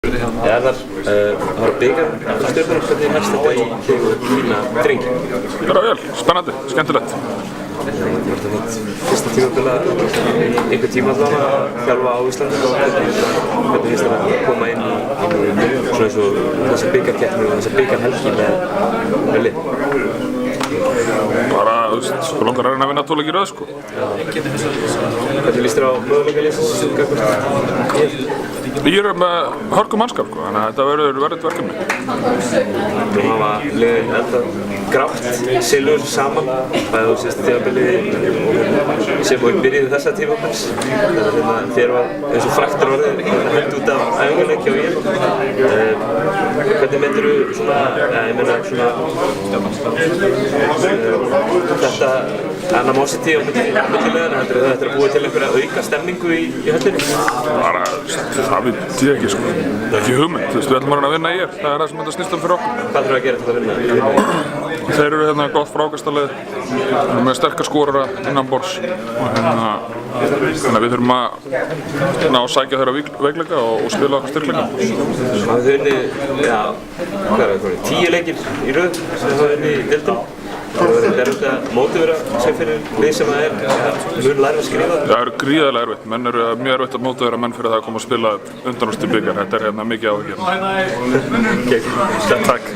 Eðar, það var byggar stjórnur hvernig næst þetta í þína drengi? Bara vel, spennandi, skemmtilegt. Fyrsta tímabila einhver tíma allavega að þjálfa á Íslandi og hvernig finnst þér að koma inn í svona eins og þessa byggarkeppni og þessa byggarhelgi með lið? Bara, þú veist, sko langar að reyna að vinna 12 leiki í röð, sko. Hvernig líst þér á möguleika liðsins? Við erum með hörku mannskap, sko, þannig að þetta verður verkefni. Nú hafa liðin enda grátt, silfur saman, bæði á síðasta tímabili sem og byrjuði þessa tímabils. Þannig að þér var eins og fræktur orðið hend út af æfingarleik hjá ég. Hvernig myndirðu svona, ég meina svona þetta animosity á millilegana, þetta er að búa til einhverja auka stemningu í höllinni? Bara, það veit ég ekki, sko. Það er ekki hugmynd, þú veist, við ætlum að vinna hér. Það er það sem þetta snýst fyrir okkur. Hvað þurfum að gera til að vinna? Þeir eru hérna gott frákastalið, við erum með sterkar skorara innanborðs og þannig að við þurfum að ná að sækja þeirra veikleika og spila okkar styrkleika. Það hefur unnið, hvað er það, 10 leikir í röð sem það hefur unnið í deildinni. Það er auðvitað mótivera sem fyrir lið sem það mun læra að skrifa? Það eru gríðarlega erfitt, menn eru mjög erfitt að mótivera menn fyrir það að koma að spila undanúrslit bikar, þetta er hérna mikið áhyggja. Takk.